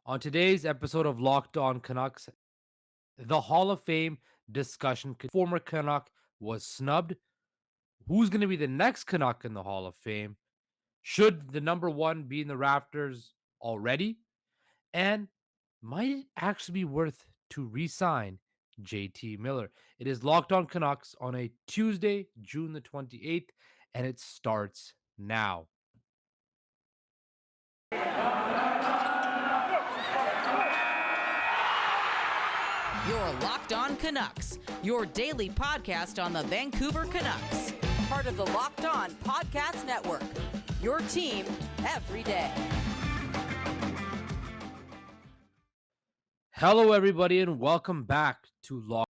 On today's episode of Locked On Canucks, the Hall of Fame discussion. Former Canuck was snubbed. Who's going to be the next Canuck in the Hall of Fame? Should the number one be in the rafters already? And might it actually be worth to re-sign JT Miller? It is Locked On Canucks on a Tuesday, June the 28th, and it starts now. You're Locked On Canucks, your daily podcast on the Vancouver Canucks. Part of the Locked On Podcast Network, your team every day. Hello, everybody, and welcome back to Locked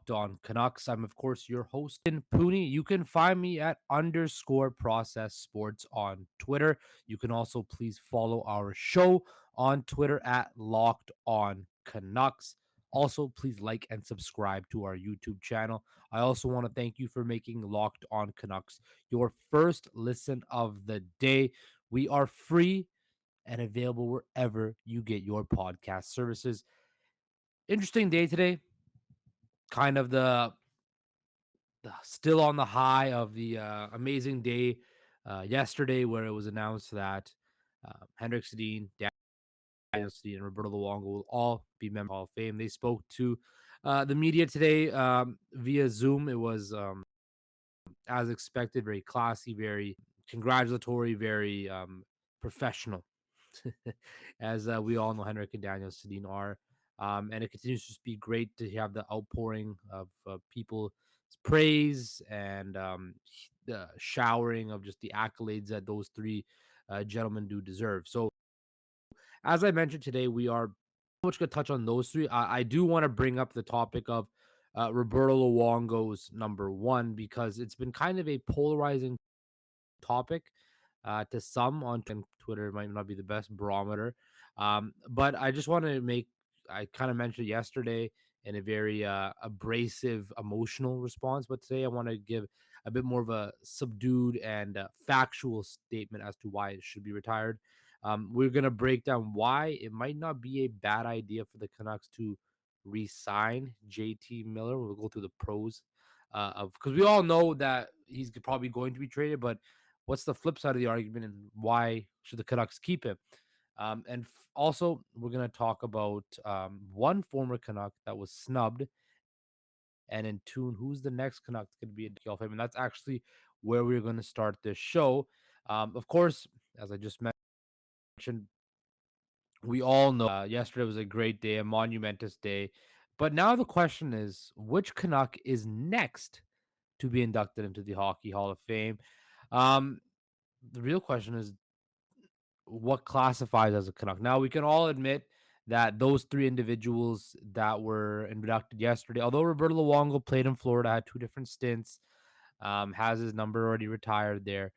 On Canucks. I'm, of course, your host, Pooney. You can find me at _process sports on Twitter. You can also please follow our show on Twitter at Locked On Canucks. Also, please like and subscribe to our YouTube channel. I also want to thank you for making Locked On Canucks your first listen of the day. We are free and available wherever you get your podcast services. Interesting day today. Kind of the still on the high of the amazing day yesterday, where it was announced that Henrik Sedin, Daniel Sedin, and Roberto Luongo will all be members of the Hall of Fame. They spoke to the media today via Zoom. It was, as expected, very classy, very congratulatory, very professional, as we all know Henrik and Daniel Sedin are. And it continues to just be great to have the outpouring of people's praise and the showering of just the accolades that those three gentlemen do deserve. So, as I mentioned today, we are much going to touch on those three. I do want to bring up the topic of Roberto Luongo's number one, because it's been kind of a polarizing topic to some on Twitter. Might not be the best barometer, but I just want to make. I kind of mentioned yesterday in a very abrasive, emotional response, but today I want to give a bit more of a subdued and factual statement as to why it should be retired. We're gonna break down why it might not be a bad idea for the Canucks to re-sign JT Miller. We'll go through the pros of, because we all know that he's probably going to be traded, but what's the flip side of the argument, and why should the Canucks keep him? And also, we're going to talk about one former Canuck that was snubbed, and in tune, who's the next Canuck going to be in the Hall of Fame? And that's actually where we're going to start this show. Of course, as I just mentioned, we all know yesterday was a great day, a monumentous day. But now the question is, which Canuck is next to be inducted into the Hockey Hall of Fame? Um, the real question is, what classifies as a Canuck? Now, we can all admit that those three individuals that were inducted yesterday, although Roberto Luongo played in Florida, had two different stints, has his number already retired there.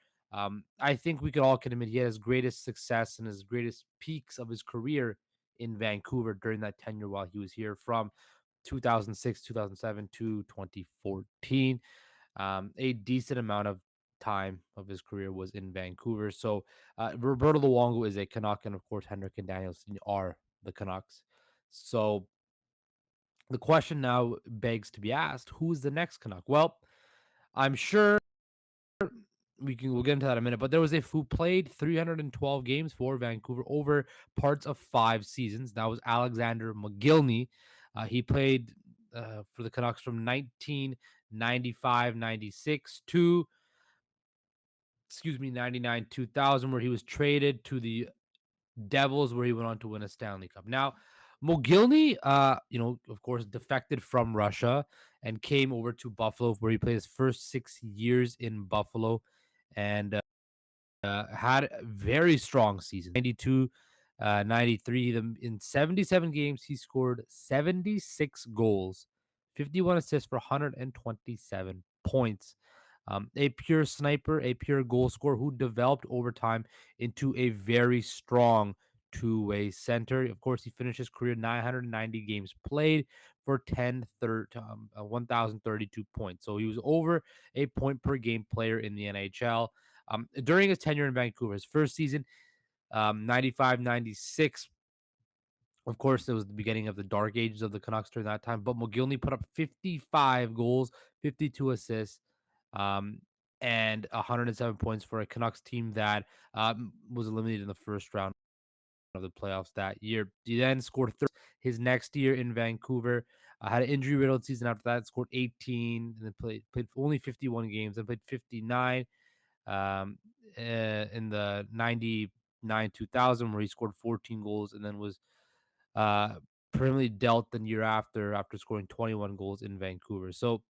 I think we could all can admit he had his greatest success and his greatest peaks of his career in Vancouver during that tenure while he was here, from 2006, 2007 to 2014. A decent amount of time of his career was in Vancouver. So Roberto Luongo is a Canuck, and of course Henrik and Daniel Sedin are the Canucks. So the question now begs to be asked: who's the next Canuck? Well, I'm sure we'll get into that in a minute, but there was a who played 312 games for Vancouver over parts of 5 seasons. That was Alexander Mogilny. He played for the Canucks from 1995-96 to 99 2000, where he was traded to the Devils, where he went on to win a Stanley Cup. Now, Mogilny, of course, defected from Russia and came over to Buffalo, where he played his first 6 years in Buffalo, and had a very strong season. 92, 93. In 77 games, he scored 76 goals, 51 assists for 127 points. A pure sniper, a pure goal scorer who developed over time into a very strong two-way center. Of course, he finished his career 990 games played for 1,032 points. So he was over a point per game player in the NHL. During his tenure in Vancouver, his first season, 95-96, Of course, it was the beginning of the dark ages of the Canucks during that time, but Mogilny put up 55 goals, 52 assists, um, and 107 points for a Canucks team that was eliminated in the first round of the playoffs that year. He then scored 30 his next year in Vancouver. Had an injury riddled season after that. Scored 18 and then played only 51 games and played 59 um, in the 99 2000 where he scored 14 goals and then was uh, permanently dealt the year after scoring 21 goals in Vancouver. So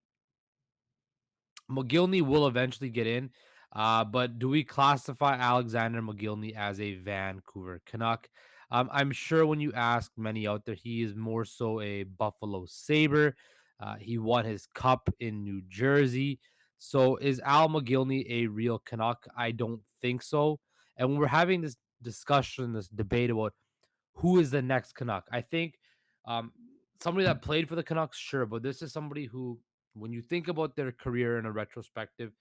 McGillney will eventually get in. But do we classify Alexander McGillney as a Vancouver Canuck? I'm sure when you ask many out there, he is more so a Buffalo Sabre. He won his cup in New Jersey. So is Al McGillney a real Canuck? I don't think so. And when we're having this discussion, this debate about who is the next Canuck, I think um, somebody that played for the Canucks, sure, but this is somebody who when you think about their career in a retrospective,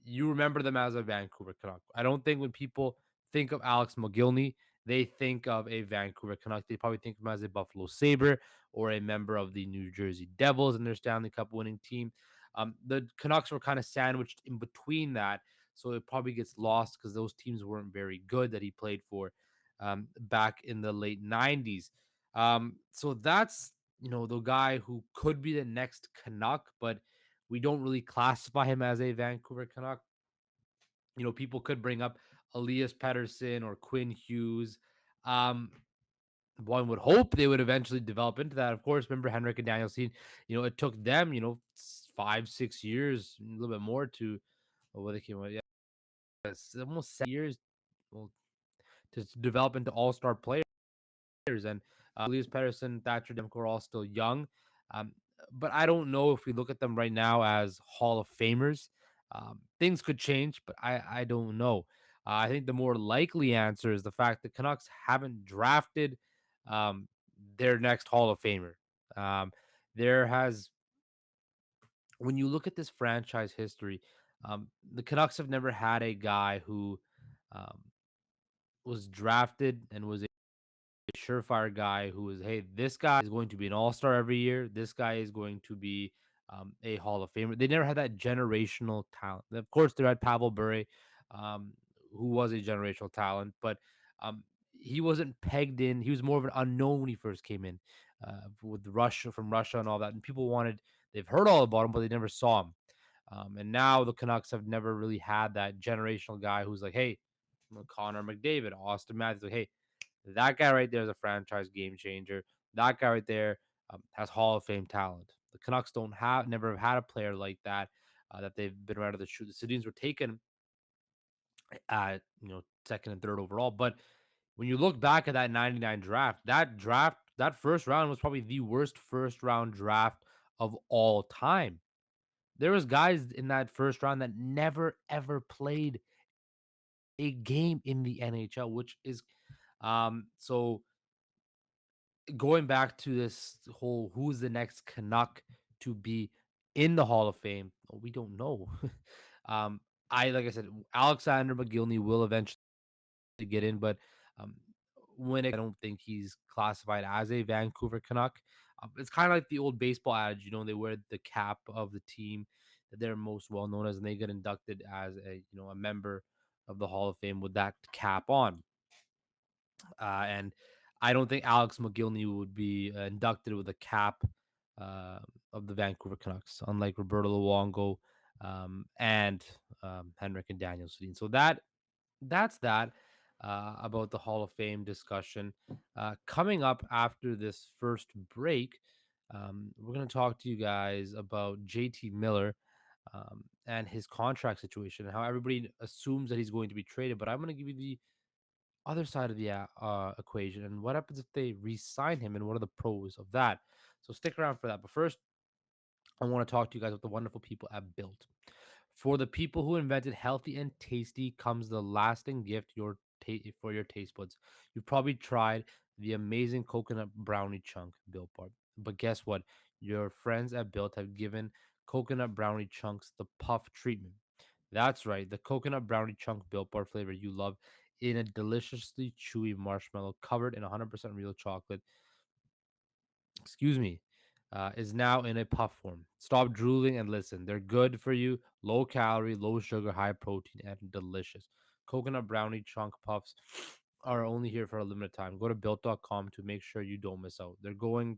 you remember them as a Vancouver Canuck. I don't think when people think of Alex McGillney, they think of a Vancouver Canuck. They probably think of him as a Buffalo Sabre or a member of the New Jersey Devils in their Stanley Cup winning team. The Canucks were kind of sandwiched in between that, so it probably gets lost because those teams weren't very good that he played for back in the late '90s. So that's the guy who could be the next Canuck, but we don't really classify him as a Vancouver Canuck. People could bring up Elias Pettersson or Quinn Hughes. Um, One would hope they would eventually develop into that. Of course, remember Henrik and Daniel Sedin, it took them, 5, 6 years, a little bit more to what they came out. Yeah, it's almost 7 years well, to develop into all-star players. And Elias Pettersson, Thatcher Demko are all still young. Um, but I don't know if we look at them right now as Hall of Famers. Things could change, but I don't know. I think the more likely answer is the fact that Canucks haven't drafted um, their next Hall of Famer. Um, there has, when you look at this franchise history, the Canucks have never had a guy who um, was drafted and was surefire guy who is, hey, this guy is going to be an all-star every year. This guy is going to be a Hall of Famer. They never had that generational talent. Of course, they had Pavel Bure, um, who was a generational talent, but um, he wasn't pegged in. He was more of an unknown when he first came in with Russia from Russia and all that. And people they've heard all about him, but they never saw him. And now the Canucks have never really had that generational guy who's like, hey, Connor McDavid, Austin Matthews, like, hey, that guy right there is a franchise game changer. That guy right there has Hall of Fame talent. The Canucks never have had a player like that that they've been around to the shoot. The Sedins were taken at second and third overall, but when you look back at that '99 draft, that first round was probably the worst first round draft of all time. There was guys in that first round that never ever played a game in the NHL, which is so going back to this whole who's the next Canuck to be in the Hall of Fame, we don't know. um, like I said, Alexander McGillney will eventually get in, but um, I don't think he's classified as a Vancouver Canuck. It's kind of like the old baseball adage, they wear the cap of the team that they're most well known as, and they get inducted as a member of the Hall of Fame with that cap on. And I don't think Alex McGillney would be inducted with a cap uh, of the Vancouver Canucks, unlike Roberto Luongo and Henrik and Daniel Sedin. So that's that about the Hall of Fame discussion. Coming up after this first break, we're going to talk to you guys about JT Miller and his contract situation and how everybody assumes that he's going to be traded. But I'm going to give you the other side of the equation and what happens if they re-sign him and what are the pros of that. So stick around for that. But first, I want to talk to you guys about the wonderful people at Built. For the people who invented healthy and tasty comes the lasting gift for your taste buds. You've probably tried the amazing coconut brownie chunk Built Bar. But guess what? Your friends at Built have given coconut brownie chunks the puff treatment. That's right, the coconut brownie chunk Built Bar flavor you love in a deliciously chewy marshmallow covered in 100% real chocolate, excuse me, is now in a puff form. Stop drooling and listen. They're good for you, low calorie, low sugar, high protein, and delicious. Coconut brownie chunk puffs are only here for a limited time. Go to built.com to make sure you don't miss out. They're going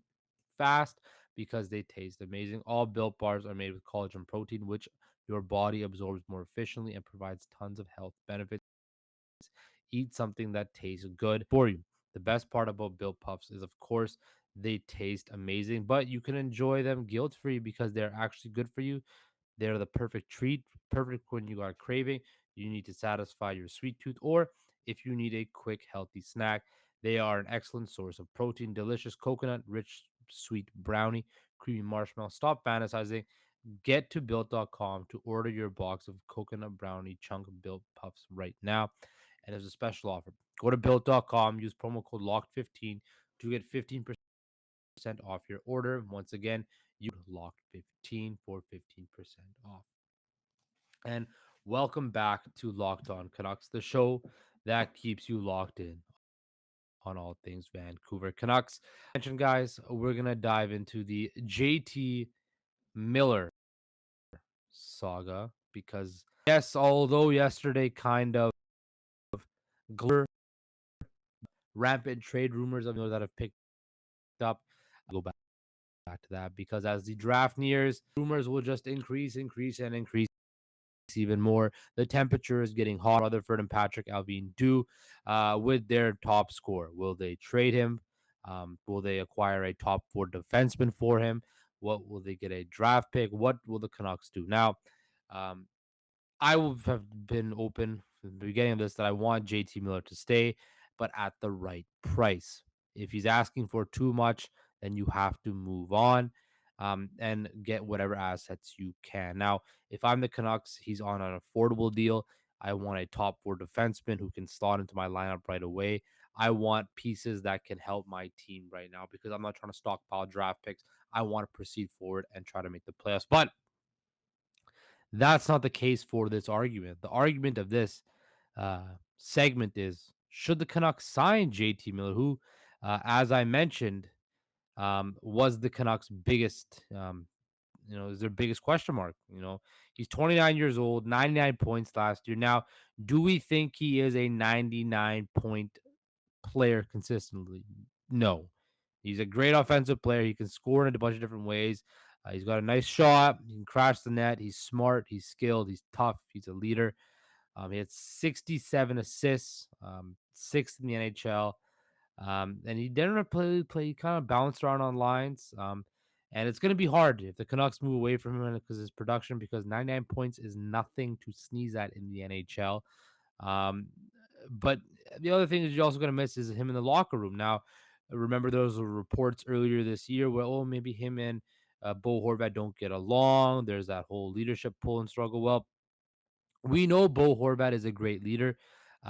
fast because they taste amazing. All built bars are made with collagen protein, which your body absorbs more efficiently and provides tons of health benefits. Eat something that tastes good for you. The best part about built puffs is, of course, they taste amazing, but you can enjoy them guilt free because they're actually good for you. They're the perfect treat, perfect when you got a craving, you need to satisfy your sweet tooth, or if you need a quick, healthy snack. They are an excellent source of protein, delicious coconut, rich, sweet brownie, creamy marshmallow. Stop fantasizing. Get to built.com to order your box of coconut brownie chunk built puffs right now. And there's a special offer. Go to built.com, use promo code LOCKED15 to get 15% off your order. Once again, you locked15 for 15% off. And welcome back to Locked On Canucks, the show that keeps you locked in on all things Vancouver Canucks. Mention, guys, we're gonna dive into the JT Miller saga because yes, although yesterday kind of glur rampant trade rumors of that have picked up, I'll go back to that because as the draft nears, rumors will just increase even more. The temperature is getting hot. Rutherford and Patrick Alvin do with their top score. Will they trade him? Will they acquire a top four defenseman for him? What will they get a draft pick? What will the Canucks do? Now, um, I will have been open from the beginning of this that I want JT Miller to stay, but at the right price. If he's asking for too much, then you have to move on and get whatever assets you can. Now, if I'm the Canucks, he's on an affordable deal. I want a top four defenseman who can slot into my lineup right away. I want pieces that can help my team right now because I'm not trying to stockpile draft picks. I want to proceed forward and try to make the playoffs. But that's not the case for this argument. The argument of this segment is should the Canucks sign JT Miller, who, as I mentioned, was the Canucks' biggest, is their biggest question mark. He's 29 years old, 99 points last year. Now, do we think he is a 99-point player consistently? No. He's a great offensive player. He can score in a bunch of different ways. He's got a nice shot. He can crash the net. He's smart. He's skilled. He's tough. He's a leader. He had 67 assists, sixth in the NHL. And he didn't play. He kind of bounced around on lines. And it's going to be hard if the Canucks move away from him because his production, because 99 points is nothing to sneeze at in the NHL. Um, but the other thing that you're also going to miss is him in the locker room. Now, remember those were reports earlier this year where, maybe him and Bo Horvat don't get along. There's that whole leadership pull and struggle. Well, we know Bo Horvat is a great leader,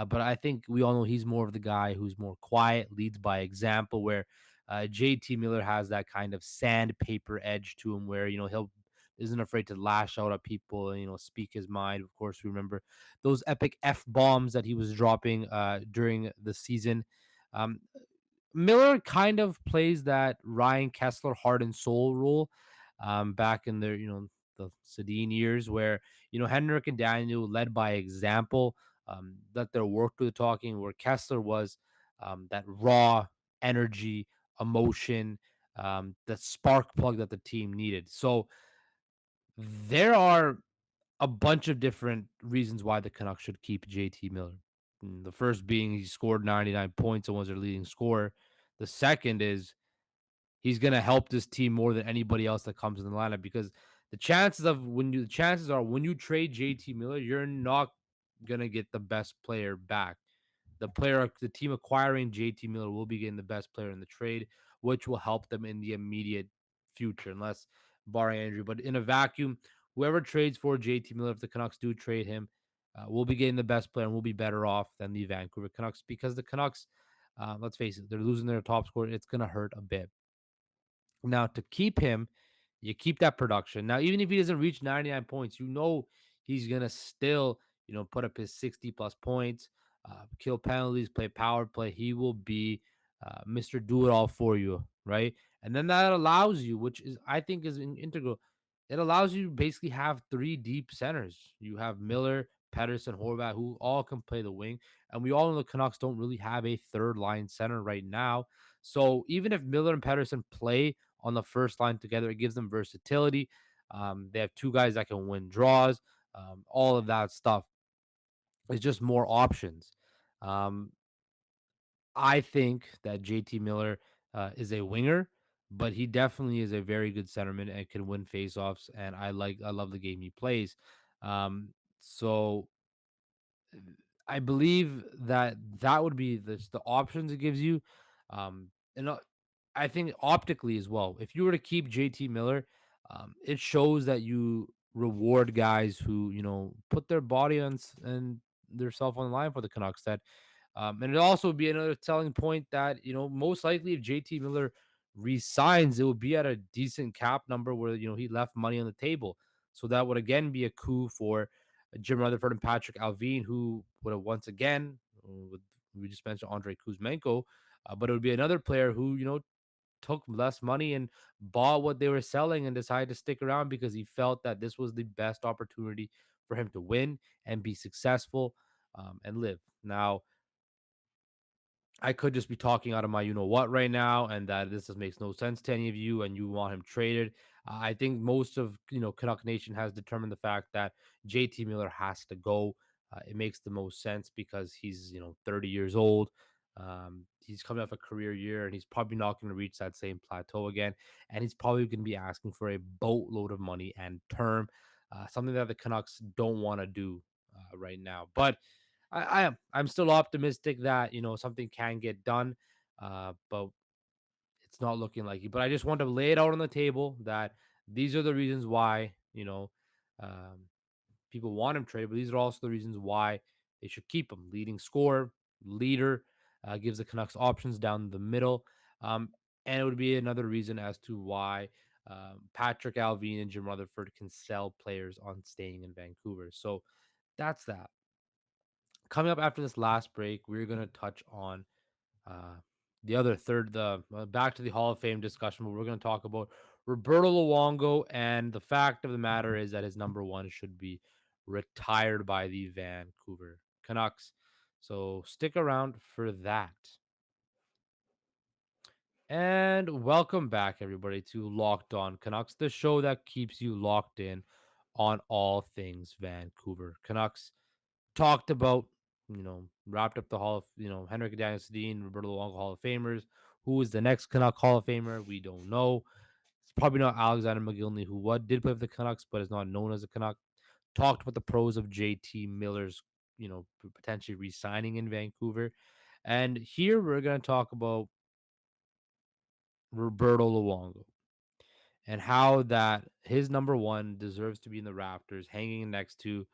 but I think we all know he's more of the guy who's more quiet, leads by example, where JT Miller has that kind of sandpaper edge to him where, he'll isn't afraid to lash out at people and, speak his mind. Of course, we remember those epic F bombs that he was dropping during the season. Um, Miller kind of plays that Ryan Kessler heart and soul role back in the Sedin years where, Henrik and Daniel led by example, let their work do the talking, where Kessler was that raw energy, emotion, the spark plug that the team needed. So there are a bunch of different reasons why the Canucks should keep JT Miller. The first being he scored 99 points and was their leading scorer. The second is he's going to help this team more than anybody else that comes in the lineup because the chances are when you trade JT Miller, you're not going to get the best player back. The team acquiring JT Miller will be getting the best player in the trade, which will help them in the immediate future, unless barring injury. But in a vacuum, whoever trades for JT Miller, if the Canucks do trade him, will be getting the best player and will be better off than the Vancouver Canucks because the Canucks, let's face it, they're losing their top scorer. It's going to hurt a bit. Now, to keep him, you keep that production. Now, even if he doesn't reach 99 points, he's going to still, put up his 60 plus points. kill penalties, play power play. He will be Mr. Do It All for you, right? And then that allows you, which is I think is integral. It allows you to basically have three deep centers. You have Miller, Pedersen, Horvat, who all can play the wing, and we all know the Canucks don't really have a third line center right now. So even if Miller and Pedersen play on the first line together, it gives them versatility. They have two guys that can win draws, all of that stuff. It's just more options. Um, I think that JT Miller is a winger, but he definitely is a very good centerman and can win faceoffs. And I love the game he plays. So I believe that that would be the options it gives you. And I think optically as well, if you were to keep JT Miller, it shows that you reward guys who, put their body and their self on the line for the Canucks. And it also would be another telling point that, most likely if JT Miller resigns, it will be at a decent cap number where, he left money on the table. So that would again be a coup for Jim Rutherford and Patrick Alvin, who would have once again, we just mentioned Andrei Kuzmenko, but it would be another player who, took less money and bought what they were selling and decided to stick around because he felt that this was the best opportunity for him to win and be successful and live. Now, I could just be talking out of my you know what right now, and that this just makes no sense to any of you, and you want him traded. I think most of Canuck Nation has determined the fact that JT Miller has to go. It makes the most sense because he's 30 years old. He's coming off a career year, and he's probably not going to reach that same plateau again. And he's probably going to be asking for a boatload of money and term, something that the Canucks don't want to do right now. But I'm still optimistic that something can get done, but it's not looking like it. But I just want to lay it out on the table that these are the reasons why um, people want him traded, but these are also the reasons why they should keep him. Leading scorer, leader, gives the Canucks options down the middle, um, and it would be another reason as to why. Patrick Alvin and Jim Rutherford can sell players on staying in Vancouver. So that's that. Coming up after this last break, we're going to touch on uh, the other third, the back to the Hall of Fame discussion, but we're going to talk about Roberto Luongo. And the fact of the matter is that his number one should be retired by the Vancouver Canucks. So stick around for that. And welcome back, everybody, to Locked On Canucks, the show that keeps you locked in on all things Vancouver Canucks. Talked about, wrapped up the Hall of, Henrik Daniel Sedin, Roberto Luongo Hall of Famers. Who is the next Canuck Hall of Famer? We don't know. It's probably not Alexander McGillney, who did play for the Canucks, but is not known as a Canuck. Talked about the pros of JT Miller's, potentially re-signing in Vancouver. And here we're going to talk about Roberto Luongo and how that his number one deserves to be in the rafters, hanging next to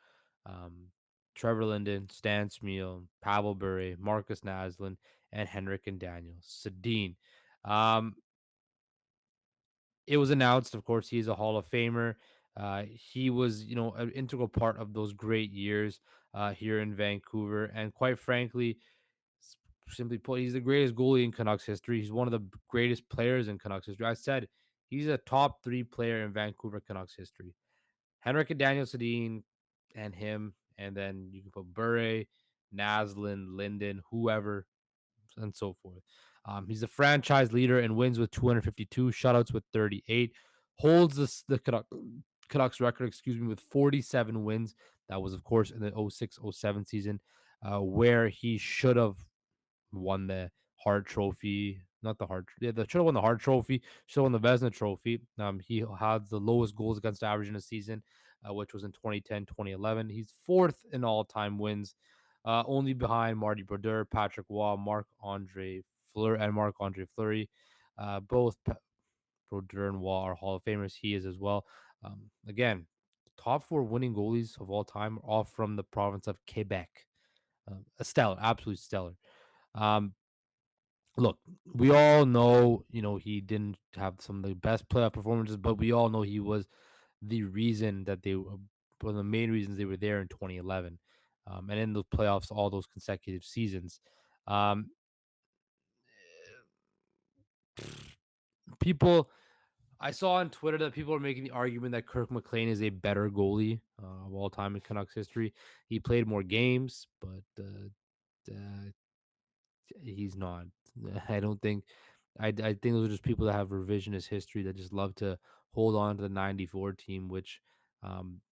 um, Trevor Linden, Stan Smeel, Pavel Bure, Marcus Naslin, and Henrik and Daniel Sedin. Um, it was announced, of course, he's a Hall of Famer. He was, an integral part of those great years here in Vancouver, and quite frankly, simply put, he's the greatest goalie in Canucks history. He's one of the greatest players in Canucks history. I said he's a top three player in Vancouver Canucks history. Henrik and Daniel Sedin and him, and then you can put Bure, Naslin, Linden, whoever, and so forth. He's a franchise leader and wins with 252, shutouts with 38, holds the Canucks record, with 47 wins. That was, of course, in the 06-07 season, where he should have won the Hart Trophy. Not the Hart. Yeah, should have won the Hart Trophy. Should have won the Vezina Trophy. He had the lowest goals against average in a season, which was in 2010-2011. He's fourth in all-time wins, only behind Marty Brodeur, Patrick Waugh, Marc-Andre Fleury. Both Brodeur and Waugh are Hall of Famers. He is as well. Again, top four winning goalies of all time, all from the province of Quebec. A stellar, absolutely stellar. Um, Look, we all know, he didn't have some of the best playoff performances, but we all know he was the reason that one of the main reasons they were there in 2011. and in those playoffs, all those consecutive seasons. Um, people, I saw on Twitter that people are making the argument that Kirk McLean is a better goalie of all time in Canucks history. He played more games, but he's not. I don't think. I think those are just people that have revisionist history that just love to hold on to the '94 team, which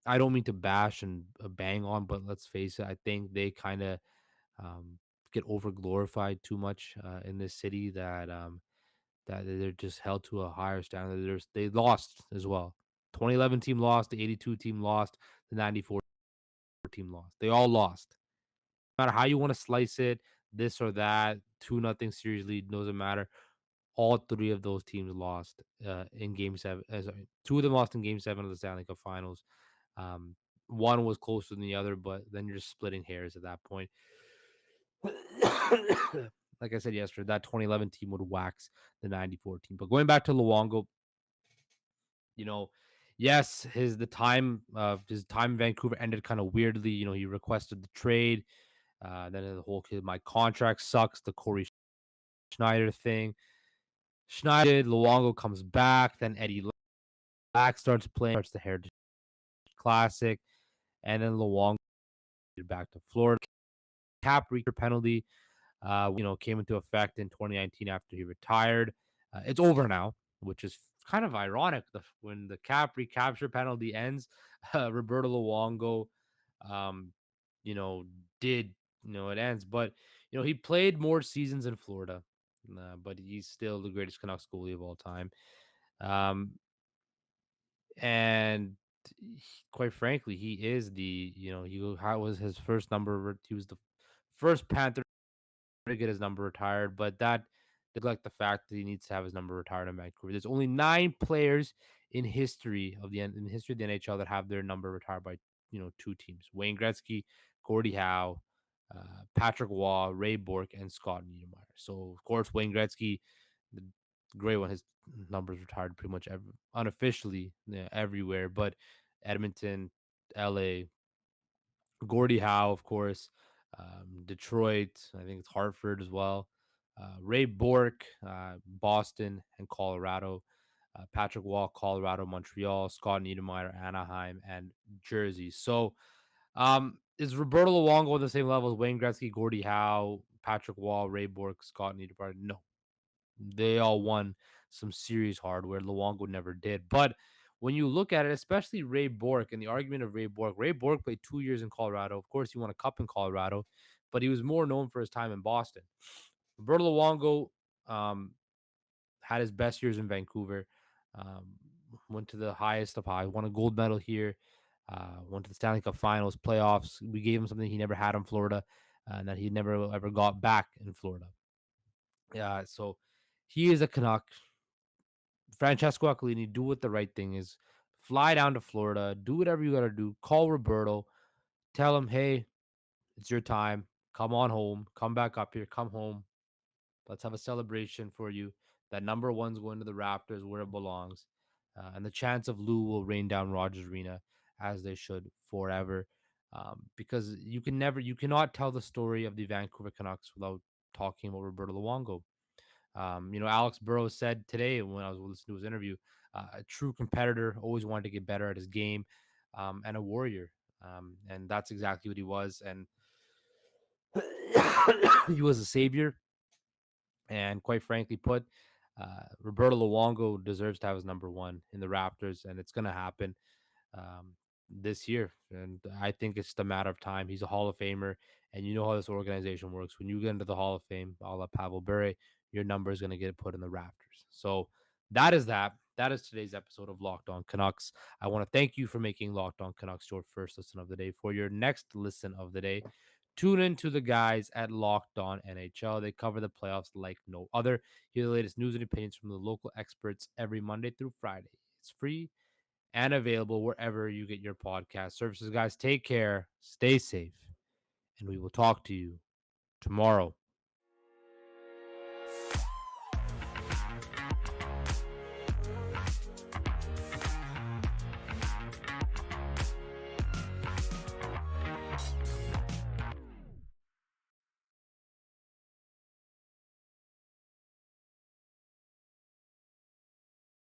I don't mean to bash and bang on, but let's face it, I think they kind of um, get over glorified too much in this city that they're just held to a higher standard. They lost as well. 2011 team lost, the '82 team lost, the '94 team lost. They all lost. No matter how you want to slice it, this or that, 2-0 series lead, doesn't matter. All three of those teams lost in Game Seven. Sorry, two of them lost in Game Seven of the Stanley Cup Finals. Um, one was closer than the other, but then you're just splitting hairs at that point. Like I said yesterday, that 2011 team would wax the '94 team. But going back to Luongo, you know, yes, his time in Vancouver ended kind of weirdly. He requested the trade. Then the whole kid, my contract sucks. The Corey Schneider thing. Schneider, Luongo comes back. Then Eddie Lack starts playing, starts the Heritage Classic, and then Luongo back to Florida. Cap reacher penalty, came into effect in 2019 after he retired. It's over now, which is kind of ironic. When the cap recapture penalty ends, Roberto Luongo, um, you know, did it ends, but he played more seasons in Florida, but he's still the greatest Canucks goalie of all time. Um, and quite frankly, he is how was his first number? He was the first Panther to get his number retired, but that neglect the fact that he needs to have his number retired in Vancouver. There's only 9 players in history of the NHL that have their number retired by 2 teams: Wayne Gretzky, Gordie Howe, Patrick Waugh, Ray Bourque, and Scott Niedermayer. So of course Wayne Gretzky, the great one, his numbers retired pretty much unofficially, everywhere, but Edmonton, L.A., Gordie Howe, of course, Detroit. I think it's Hartford as well. Ray Bourque, Boston and Colorado. Patrick Waugh, Colorado, Montreal. Scott Niedermayer, Anaheim, and Jersey. So, is Roberto Luongo on the same level as Wayne Gretzky, Gordie Howe, Patrick Waugh, Ray Bourque, Scott Niedermayer? No, they all won some serious hardware. Luongo never did. But when you look at it, especially Ray Bourque and the argument of Ray Bourque played 2 years in Colorado. Of course, he won a cup in Colorado, but he was more known for his time in Boston. Roberto Luongo um, had his best years in Vancouver, um, went to the highest of high, won a gold medal here, went to the Stanley Cup Finals, playoffs. We gave him something he never had in Florida, and that he never ever got back in Florida. Yeah, so he is a Canuck. Francesco Aquilini, do what the right thing is. Fly down to Florida, do whatever you got to do. Call Roberto, tell him, hey, it's your time. Come on home. Come back up here. Come home. Let's have a celebration for you. That number one's going to the Rafters where it belongs. And the chants of Lou will rain down Rogers Arena as they should forever. Because you cannot tell the story of the Vancouver Canucks without talking about Roberto Luongo. Alex Burrows said today when I was listening to his interview, a true competitor, always wanted to get better at his game, and a warrior. And that's exactly what he was. And he was a savior. And quite frankly put, Roberto Luongo deserves to have his number one in the Raptors, and it's going to happen um, this year. And I think it's a matter of time. He's a Hall of Famer, and you know how this organization works. When you get into the Hall of Fame, a la Pavel Bure, your number is going to get put in the Raptors. So that is that. That is today's episode of Locked On Canucks. I want to thank you for making Locked On Canucks your first listen of the day. For your next listen of the day, tune in to the guys at Locked On NHL. They cover the playoffs like no other. Hear the latest news and opinions from the local experts every Monday through Friday. It's free and available wherever you get your podcast services. Guys, take care, stay safe, and we will talk to you tomorrow.